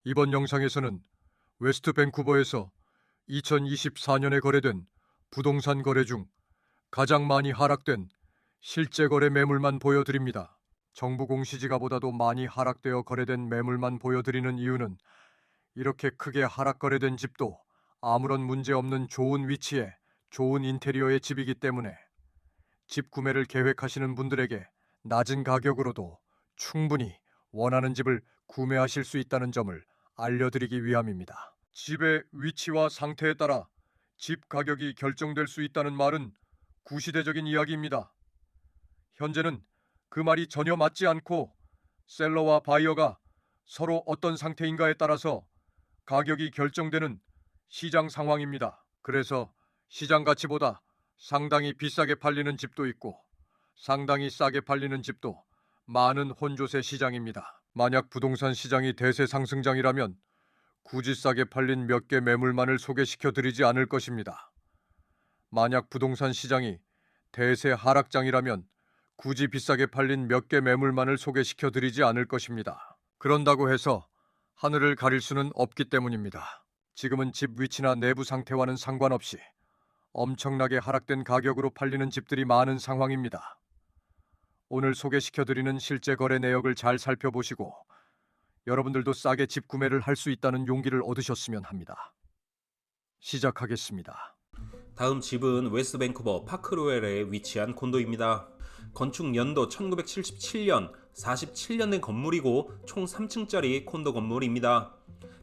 이번 영상에서는 웨스트 밴쿠버에서 2024년에 거래된 부동산 거래 중 가장 많이 하락된 실제 거래 매물만 보여드립니다. 정부 공시지가보다도 많이 하락되어 거래된 매물만 보여드리는 이유는 이렇게 크게 하락 거래된 집도 아무런 문제 없는 좋은 위치에 좋은 인테리어의 집이기 때문에 집 구매를 계획하시는 분들에게 낮은 가격으로도 충분히 원하는 집을 구매하실 수 있다는 점을 알려드리기 위함입니다. 집의 위치와 상태에 따라 집 가격이 결정될 수 있다는 말은 구시대적인 이야기입니다. 현재는 그 말이 전혀 맞지 않고 셀러와 바이어가 서로 어떤 상태인가에 따라서 가격이 결정되는 시장 상황입니다. 그래서 시장 가치보다 상당히 비싸게 팔리는 집도 있고 상당히 싸게 팔리는 집도 많은 혼조세 시장입니다. 만약 부동산 시장이 대세 상승장이라면 굳이 싸게 팔린 몇 개 매물만을 소개시켜 드리지 않을 것입니다. 만약 부동산 시장이 대세 하락장이라면 굳이 비싸게 팔린 몇 개 매물만을 소개시켜 드리지 않을 것입니다. 그런다고 해서 하늘을 가릴 수는 없기 때문입니다. 지금은 집 위치나 내부 상태와는 상관없이 엄청나게 하락된 가격으로 팔리는 집들이 많은 상황입니다. 오늘 소개시켜드리는 실제 거래 내역을 잘 살펴보시고 여러분들도 싸게 집 구매를 할 수 있다는 용기를 얻으셨으면 합니다. 시작하겠습니다. 다음 집은 웨스트 밴쿠버 파크로웰에 위치한 콘도입니다. 건축 연도 1977년, 47년 된 건물이고 총 3층짜리 콘도 건물입니다.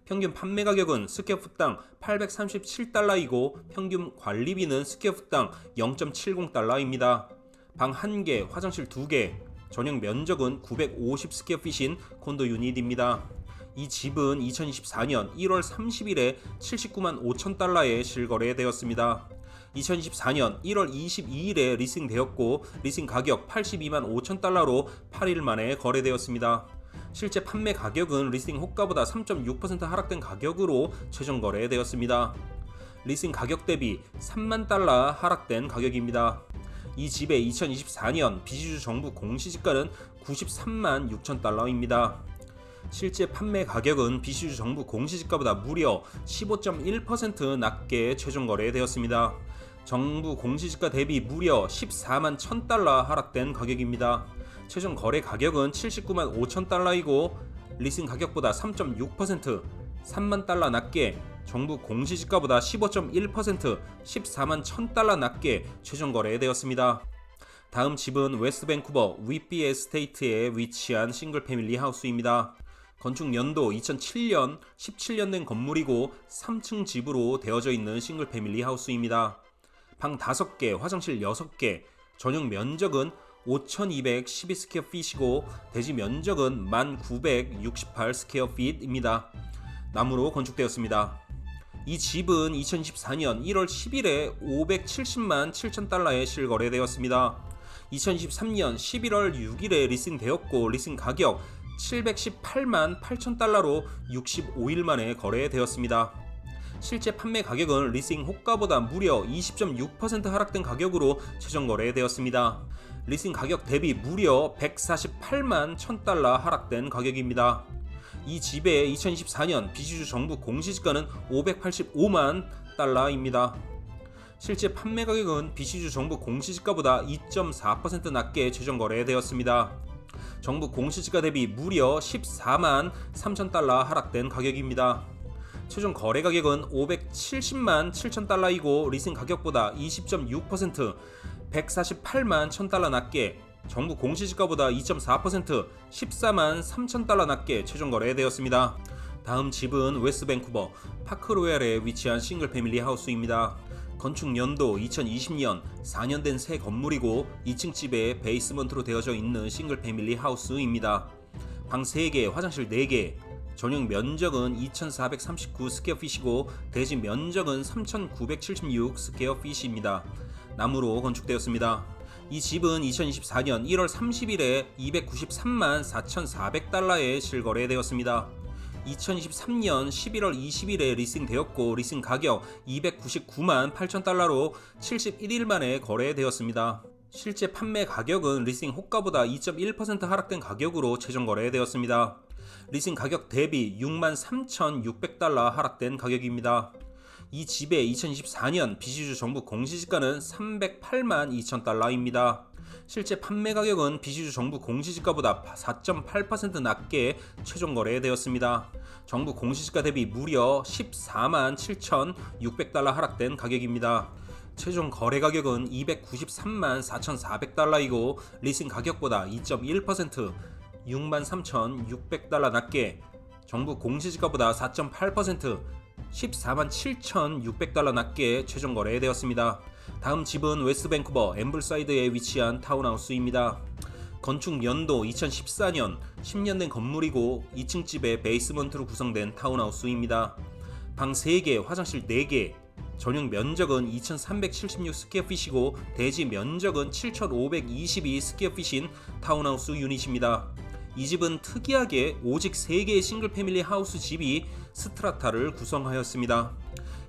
평균 판매 가격은 스퀘어풋당 837달러이고 평균 관리비는 스퀘어풋당 0.70달러입니다. 방 1개, 화장실 2개, 전용 면적은 950 스퀘어핏인 콘도 유닛입니다. 이 집은 2024년 1월 30일에 79만 5천 달러에 실거래되었습니다. 2024년 1월 22일에 리싱되었고 리싱 가격 82만 5천 달러로 8일 만에 거래되었습니다. 실제 판매 가격은 리스팅 호가보다 3.6% 하락된 가격으로 최종 거래되었습니다. 리스팅 가격 대비 3만 달러 하락된 가격입니다. 이 집의 2024년 비시주 정부 공시지가는 93만 6천 달러입니다. 실제 판매 가격은 비시주 정부 공시지가보다 무려 15.1% 낮게 최종 거래되었습니다. 정부 공시지가 대비 무려 14만 1천 달러 하락된 가격입니다. 최종 거래 가격은 79만 5천 달러이고 리싱 가격보다 3.6%, 3만 달러 낮게 정부 공시지가보다 15.1%, 14만 1천 달러 낮게 최종 거래되었습니다. 다음 집은 웨스트 밴쿠버 윗비 에스테이트에 위치한 싱글 패밀리 하우스입니다. 건축 연도 2007년, 17년 된 건물이고 3층 집으로 되어져 있는 싱글 패밀리 하우스입니다. 방 5개, 화장실 6개, 전용 면적은 5212스퀘어핏이고 대지 면적은 1968스퀘어핏입니다. 나무로 건축되었습니다. 이 집은 2024년 1월 10일에 570만 7천 달러에 실거래되었습니다. 2023년 11월 6일에 리싱되었고 리싱 가격 718만 8천 달러로 65일 만에 거래되었습니다. 실제 판매 가격은 리싱 호가보다 무려 20.6% 하락된 가격으로 최종 거래되었습니다. 리싱 가격 대비 무려 148만 1천 달러 하락된 가격입니다. 이 집의 2024년 비시주 정부 공시지가는 585만 달러입니다. 실제 판매 가격은 비시주 정부 공시지가보다 2.4% 낮게 최종 거래되었습니다. 정부 공시지가 대비 무려 14만 3천 달러 하락된 가격입니다. 최종 거래 가격은 570만 7천 달러이고 리싱 가격보다 20.6%, 148만 1천 달러 낮게 정부 공시지가보다 2.4%, 14만 3천 달러 낮게 최종 거래되었습니다. 다음 집은 웨스트 밴쿠버 파크로웰에 위치한 싱글 패밀리 하우스입니다. 건축 연도 2020년 4년 된 새 건물이고 2층 집에 베이스먼트로 되어져 있는 싱글 패밀리 하우스입니다. 방 3개, 화장실 4개, 전용 면적은 2439 스퀘어핏이고 대지 면적은 3976 스퀘어핏입니다. 나무로 건축되었습니다. 이 집은 2024년 1월 30일에 293만 4,400달러에 실거래되었습니다. 2023년 11월 20일에 리싱되었고 리싱 가격 299만 8천 달러로 71일 만에 거래되었습니다. 실제 판매 가격은 리싱 호가보다 2.1% 하락된 가격으로 최종 거래되었습니다. 리싱 가격 대비 63,600달러 하락된 가격입니다. 이 집의 2024년 비시주 정부 공시지가는 308만 2천 달러입니다. 실제 판매 가격은 비시주 정부 공시지가보다 4.8% 낮게 최종 거래되었습니다. 정부 공시지가 대비 무려 14만 7,600달러 하락된 가격입니다. 최종 거래 가격은 293만 4,400달러이고 리싱 가격보다 2.1% 63,600달러 낮게 정부 공시지가보다 4.8% 14만 7,600달러 낮게 최종 거래되었습니다. 다음 집은 웨스트밴쿠버 앰블사이드에 위치한 타운하우스입니다. 건축 연도 2014년 10년 된 건물이고 2층 집의 베이스먼트로 구성된 타운하우스입니다. 방 3개, 화장실 4개, 전용 면적은 2,376 스퀘어핏이고 대지 면적은 7,522 스퀘어핏인 타운하우스 유닛입니다. 이 집은 특이하게 오직 3개의 싱글 패밀리 하우스 집이 스트라타를 구성하였습니다.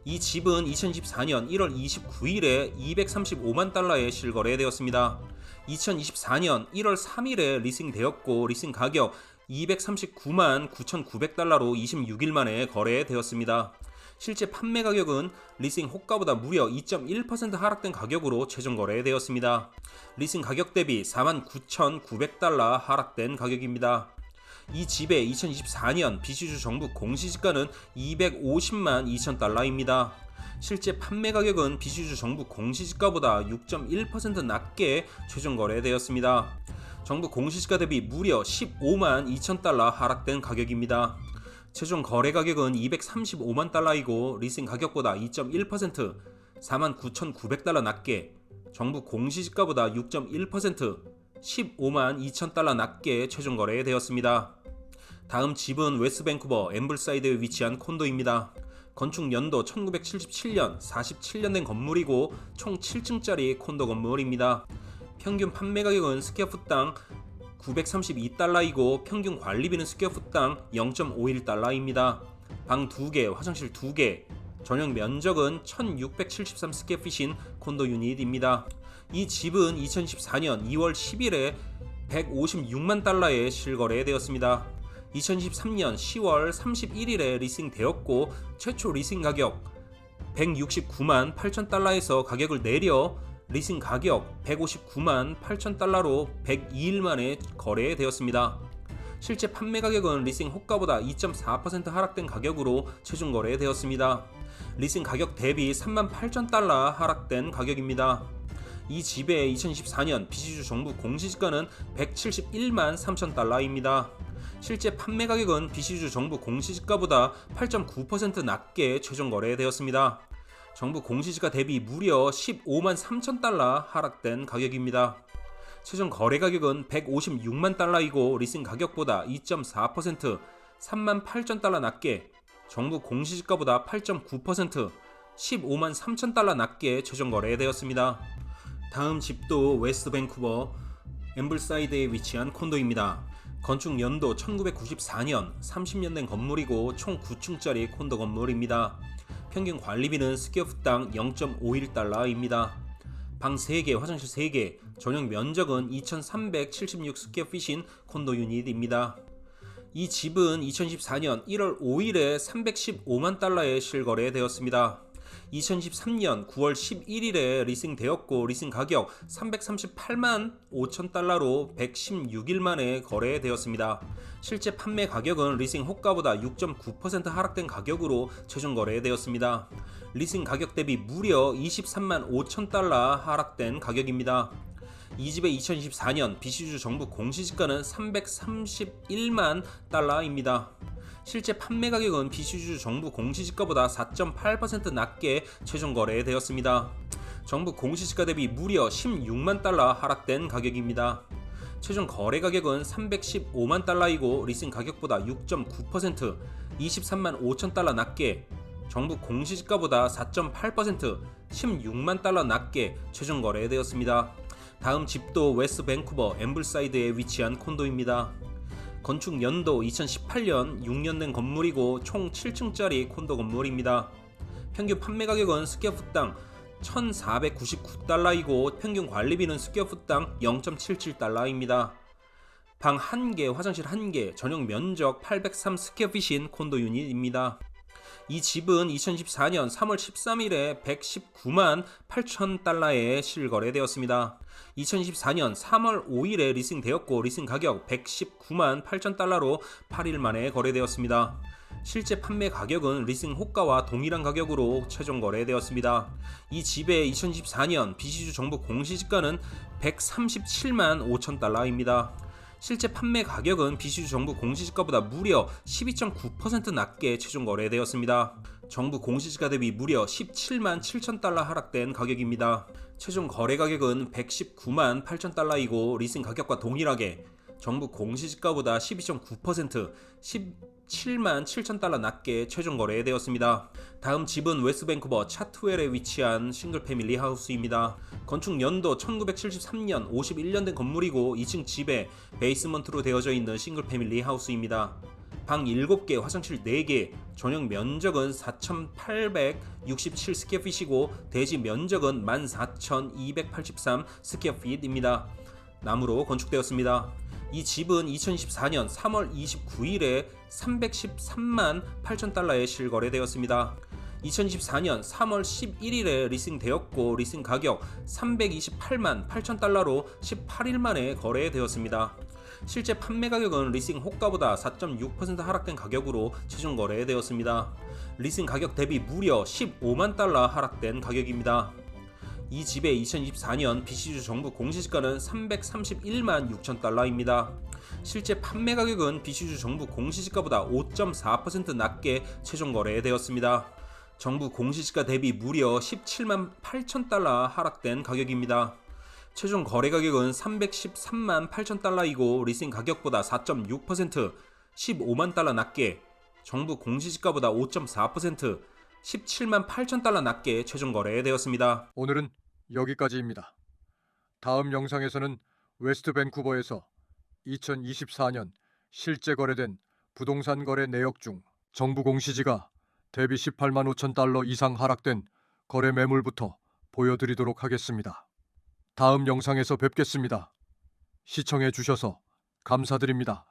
이 집은 2024년 1월 29일에 235만 달러에 실거래되었습니다. 2024년 1월 3일에 리싱되었고 리싱 가격 239만 9,900달러로 26일 만에 거래되었습니다. 실제 판매 가격은 리싱 호가보다 무려 2.1% 하락된 가격으로 최종 거래되었습니다. 리싱 가격 대비 49,900달러 하락된 가격입니다. 이 집의 2024년 비시주 정부 공시지가는 250만 2천 달러입니다. 실제 판매 가격은 비시주 정부 공시지가보다 6.1% 낮게 최종 거래되었습니다. 정부 공시지가 대비 무려 15만 2천 달러 하락된 가격입니다. 최종 거래 가격은 235만 달러이고 리싱 가격보다 2.1% 49,900달러 낮게 정부 공시지가보다 6.1% 15만 2천 달러 낮게 최종 거래되었습니다. 다음 집은 웨스트밴쿠버 앰블사이드에 위치한 콘도입니다. 건축 연도 1977년 47년 된 건물이고 총 7층짜리 콘도 건물입니다. 평균 판매 가격은 스퀘어풋당 932달러이고 평균 관리비는 스퀘어풋당 0.51달러입니다. 방 2개, 화장실 2개, 전용 면적은 1673 스퀘어핏인 콘도 유닛입니다. 이 집은 2014년 2월 10일에 156만 달러에 실거래되었습니다. 2023년 10월 31일에 리싱되었고 최초 리싱 가격 169만 8천 달러에서 가격을 내려 리싱 가격 159만 8천 달러로 102일 만에 거래되었습니다. 실제 판매 가격은 리싱 호가보다 2.4% 하락된 가격으로 최종 거래되었습니다. 리싱 가격 대비 3만 8천 달러 하락된 가격입니다. 이 집의 2024년 비시주 정부 공시지가는 171만 3천 달러입니다. 실제 판매 가격은 비시주 정부 공시지가보다 8.9% 낮게 최종 거래되었습니다. 정부 공시지가 대비 무려 15만 3천 달러 하락된 가격입니다. 최종 거래 가격은 156만 달러이고 리싱 가격보다 2.4% 3만 8천 달러 낮게 정부 공시지가보다 8.9% 15만 3천 달러 낮게 최종 거래되었습니다. 다음 집도 웨스트밴쿠버 앰블사이드에 위치한 콘도입니다. 건축 연도 1994년 30년 된 건물이고 총 9층짜리 콘도 건물입니다. 평균 관리비는 스퀘어풋당 0.51달러입니다. 방 3개, 화장실 3개, 전용 면적은 2,376 스퀘어핏인 콘도 유닛입니다. 이 집은 2014년 1월 5일에 315만 달러에 실거래되었습니다. 2013년 9월 11일에 리싱되었고 리싱 가격 338만 5천 달러로 116일 만에 거래되었습니다. 실제 판매 가격은 리싱 호가보다 6.9% 하락된 가격으로 최종 거래되었습니다. 리싱 가격 대비 무려 23만 5천 달러 하락된 가격입니다. 이 집의 2024년 비시주 정부 공시지가는 331만 달러입니다. 실제 판매 가격은 비시주 정부 공시지가보다 4.8% 낮게 최종 거래되었습니다. 정부 공시지가 대비 무려 16만 달러 하락된 가격입니다. 최종 거래 가격은 315만 달러이고 리싱 가격보다 6.9% 23만 5천 달러 낮게 정부 공시지가보다 4.8% 16만 달러 낮게 최종 거래되었습니다. 다음 집도 웨스트밴쿠버 앰블사이드에 위치한 콘도입니다. 건축 연도 2018년 6년 된 건물이고 총 7층짜리 콘도 건물입니다. 평균 판매 가격은 스퀘어풋당 1,499달러이고 평균 관리비는 스퀘어풋당 0.77달러입니다. 방 1개, 화장실 1개, 전용 면적 803 스퀘어핏인 콘도 유닛입니다. 이 집은 2014년 3월 13일에 119만 8천 달러에 실거래되었습니다. 2014년 3월 5일에 리싱되었고 리싱 가격 119만 8천 달러로 8일 만에 거래되었습니다. 실제 판매 가격은 리싱 호가와 동일한 가격으로 최종 거래되었습니다. 이 집의 2014년 비시주 정부 공시지가는 137만 5천 달러입니다. 실제 판매 가격은 비시주 정부 공시지가보다 무려 12.9% 낮게 최종 거래되었습니다. 정부 공시지가 대비 무려 17만 7천 달러 하락된 가격입니다. 최종 거래 가격은 119만 8천 달러이고 리싱 가격과 동일하게 정부 공시지가보다 12.9% 17만 7천 달러 낮게 최종 거래되었습니다. 다음 집은 웨스트밴쿠버 차트웰에 위치한 싱글 패밀리 하우스입니다. 건축 연도 1973년 51년 된 건물이고 2층 집에 베이스먼트로 되어져 있는 싱글 패밀리 하우스입니다. 방 7개, 화장실 4개, 전용 면적은 4,867 스퀘어핏이고 대지 면적은 14,283 스퀘어핏입니다. 나무로 건축되었습니다. 이 집은 2014년 3월 29일에 313만 8천 달러에 실거래되었습니다. 2014년 3월 11일에 리싱되었고 리싱 가격 328만 8천 달러로 18일 만에 거래되었습니다. 실제 판매 가격은 리싱 호가보다 4.6% 하락된 가격으로 최종 거래되었습니다. 리싱 가격 대비 무려 15만 달러 하락된 가격입니다. 이 집의 2024년 비시주 정부 공시지가는 331만 6천 달러입니다. 실제 판매 가격은 비시주 정부 공시지가보다 5.4% 낮게 최종 거래되었습니다. 정부 공시지가 대비 무려 17만 8천 달러 하락된 가격입니다. 최종 거래 가격은 313만 8천 달러이고 리싱 가격보다 4.6% 15만 달러 낮게 정부 공시지가보다 5.4% 17만 8천 달러 낮게 최종 거래되었습니다. 오늘은 여기까지입니다. 다음 영상에서는 웨스트 밴쿠버에서 2024년 실제 거래된 부동산 거래 내역 중 정부 공시지가 대비 18만 5천 달러 이상 하락된 거래 매물부터 보여드리도록 하겠습니다. 다음 영상에서 뵙겠습니다. 시청해 주셔서 감사드립니다.